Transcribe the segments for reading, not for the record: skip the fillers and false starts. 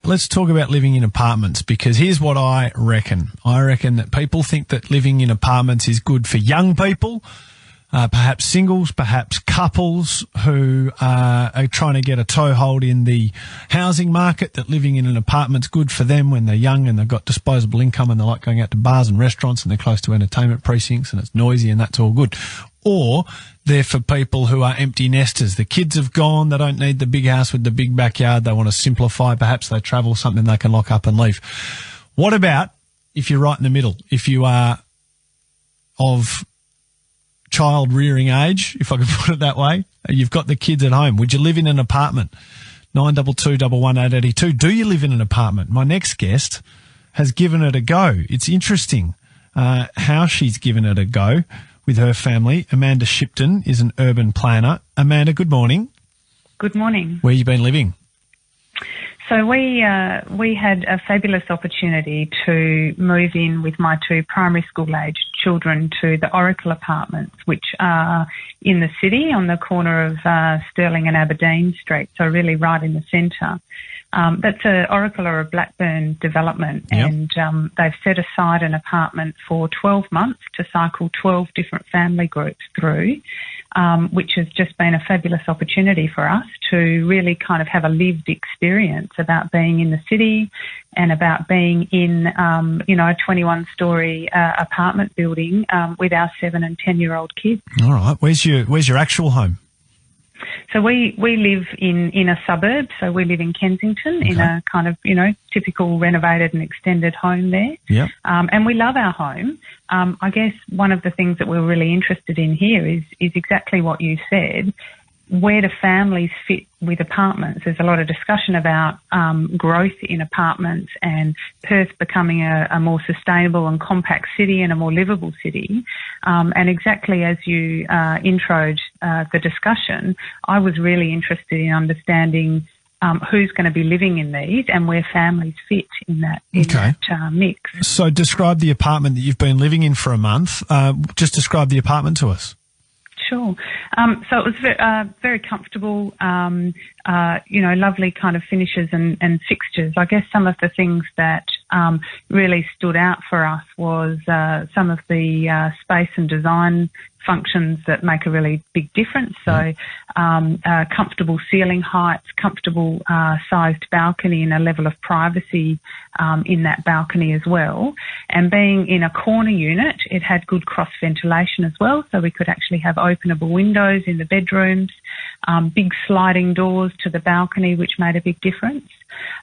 Let's talk about living in apartments, because here's what I reckon. I reckon that people think that living in apartments is good for young people, perhaps singles, perhaps couples who are trying to get a toehold in the housing market, that living in an apartment's good for them when they're young and they've got disposable income and they like going out to bars and restaurants and they're close to entertainment precincts and it's noisy and that's all good. Or they're for people who are empty nesters. The kids have gone. They don't need the big house with the big backyard. They want to simplify. Perhaps they travel, something they can lock up and leave. What about if you're right in the middle? If you are of child rearing age, if I can put it that way, you've got the kids at home. Would you live in an apartment? 922 118 82. Do you live in an apartment? My next guest has given it a go. It's interesting how she's given it a go with her family. Amanda Shipton is an urban planner. Amanda, good morning. Good morning. Where you been living? So we had a fabulous opportunity to move in with my two primary school aged children to the Oracle Apartments, which are in the city on the corner of Stirling and Aberdeen Street, so really right in the centre. That's a Oracle or a Blackburn development, Yep. and they've set aside an apartment for 12 months to cycle 12 different family groups through, which has just been a fabulous opportunity for us to really kind of have a lived experience about being in the city and about being in, a 21-storey apartment building with our 7 and 10-year-old kids. All right. Where's your actual home? So we live in a suburb, so we live in Kensington, Okay. in a kind of, typical renovated and extended home there. Yep. And we love our home. I guess one of the things that we're really interested in here is exactly what you said. Where do families fit with apartments? There's a lot of discussion about growth in apartments and Perth becoming a more sustainable and compact city and a more livable city. And exactly as you introed the discussion, I was really interested in understanding who's going to be living in these and where families fit in that mix. So describe the apartment that you've been living in for a month. Just describe the apartment to us. Sure. So it was very comfortable, lovely kind of finishes and fixtures. I guess some of the things that really stood out for us was some of the space and design functions that make a really big difference. So comfortable ceiling heights, comfortable sized balcony and a level of privacy in that balcony as well. And being in a corner unit, it had good cross ventilation as well, so we could actually have openable windows in the bedrooms, big sliding doors to the balcony, which made a big difference.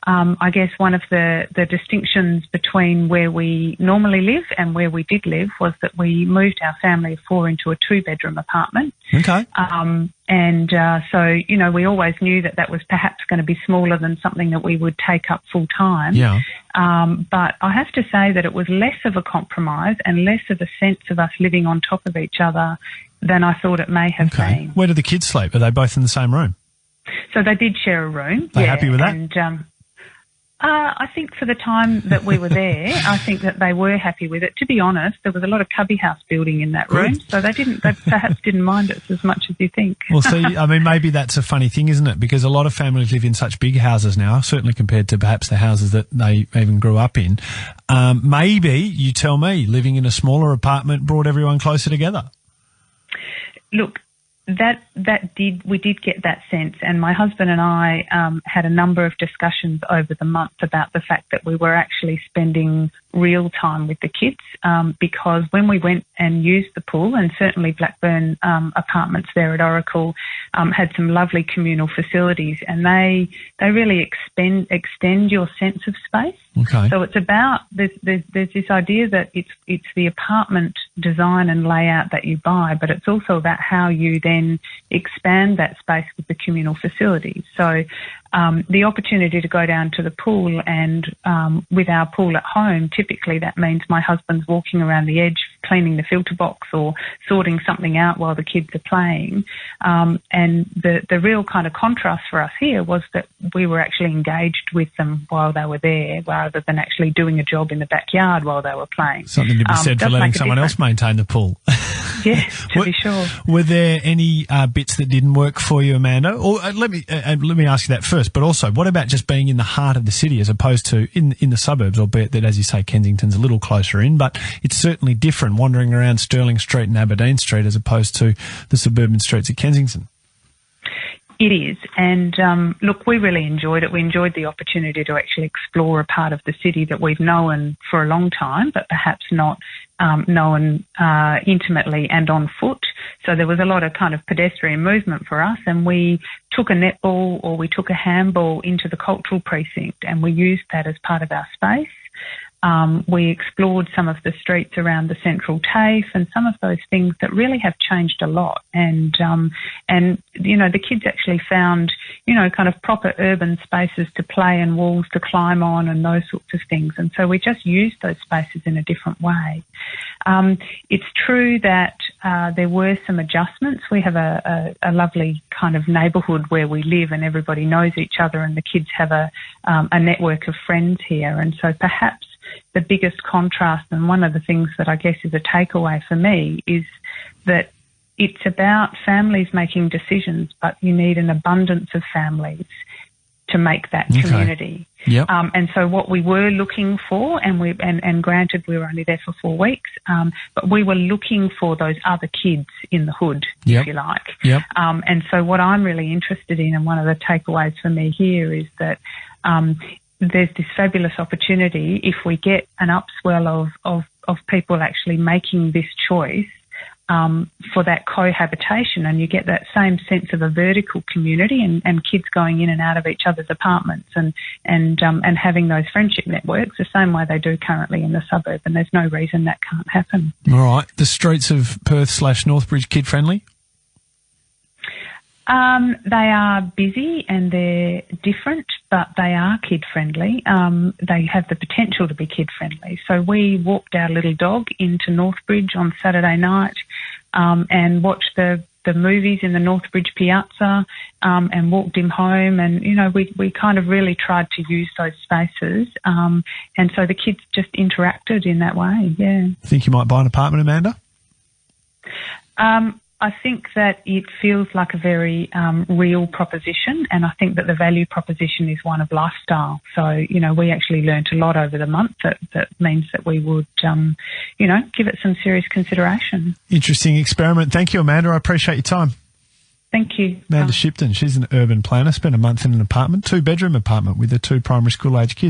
I guess one of the distinctions between where we normally live and where we did live was that we moved our family of 4 into a 2-bedroom apartment. Okay. So, we always knew that was perhaps going to be smaller than something that we would take up full time. Yeah. But I have to say that it was less of a compromise and less of a sense of us living on top of each other than I thought it may have been. Where do the kids sleep? Are they both in the same room? So they did share a room. Are they happy with that? And, I think for the time that we were there, I think that they were happy with it. To be honest, there was a lot of cubby house building in that room, so they perhaps didn't mind it as much as you think. Well, see, I mean, maybe that's a funny thing, isn't it? Because a lot of families live in such big houses now, certainly compared to perhaps the houses that they even grew up in. Maybe, you tell me, living in a smaller apartment brought everyone closer together. Look, we did get that sense, and my husband and I had a number of discussions over the month about the fact that we were actually spending real time with the kids, because when we went and used the pool, and certainly Blackburn apartments there at Oracle had some lovely communal facilities, and they really extend your sense of space. Okay. So it's about there's this idea that it's the apartment design and layout that you buy, but it's also about how you then expand that space with the communal facilities. So the opportunity to go down to the pool, and with our pool at home, typically that means my husband's walking around the edge cleaning the filter box or sorting something out while the kids are playing. And the real kind of contrast for us here was that we were actually engaged with them while they were there, rather than actually doing a job in the backyard while they were playing. Something to be said for letting someone else maintain the pool. Yes, to be sure. Were there any bits that didn't work for you, Amanda? Or let me ask you that first. But also, what about just being in the heart of the city as opposed to in the suburbs? Albeit that, as you say, Kensington's a little closer in, but it's certainly different wandering around Stirling Street and Aberdeen Street as opposed to the suburban streets of Kensington. It is. And look, we really enjoyed it. We enjoyed the opportunity to actually explore a part of the city that we've known for a long time, but perhaps not known intimately and on foot. So there was a lot of kind of pedestrian movement for us, and we took a netball or we took a handball into the cultural precinct, and we used that as part of our space. We explored some of the streets around the central TAFE and some of those things that really have changed a lot. And you know, the kids actually found, you know, kind of proper urban spaces to play and walls to climb on and those sorts of things. And so we just used those spaces in a different way. It's true that there were some adjustments. We have a lovely kind of neighbourhood where we live, and everybody knows each other, and the kids have a network of friends here. And so perhaps the biggest contrast, and one of the things that I guess is a takeaway for me, is that it's about families making decisions, but you need an abundance of families to make that community. Yep. And so what we were looking for, and granted we were only there for 4 weeks, but we were looking for those other kids in the hood, if you like. Yep. And so what I'm really interested in, and one of the takeaways for me here, is that there's this fabulous opportunity if we get an upswell of people actually making this choice for that cohabitation, and you get that same sense of a vertical community and kids going in and out of each other's apartments and having those friendship networks the same way they do currently in the suburb, and there's no reason that can't happen. All right. The streets of Perth/Northbridge kid friendly? They are busy and they're different, but they are kid-friendly. They have the potential to be kid-friendly. So we walked our little dog into Northbridge on Saturday night and watched the movies in the Northbridge Piazza and walked him home. And, you know, we kind of really tried to use those spaces. And so the kids just interacted in that way, yeah. Think you might buy an apartment, Amanda? I think that it feels like a very real proposition, and I think that the value proposition is one of lifestyle. So, you know, we actually learnt a lot over the month that means that we would, you know, give it some serious consideration. Interesting experiment. Thank you, Amanda. I appreciate your time. Thank you. Amanda Shipton, she's an urban planner, spent a month in an apartment, 2-bedroom apartment with her 2 primary school age kids.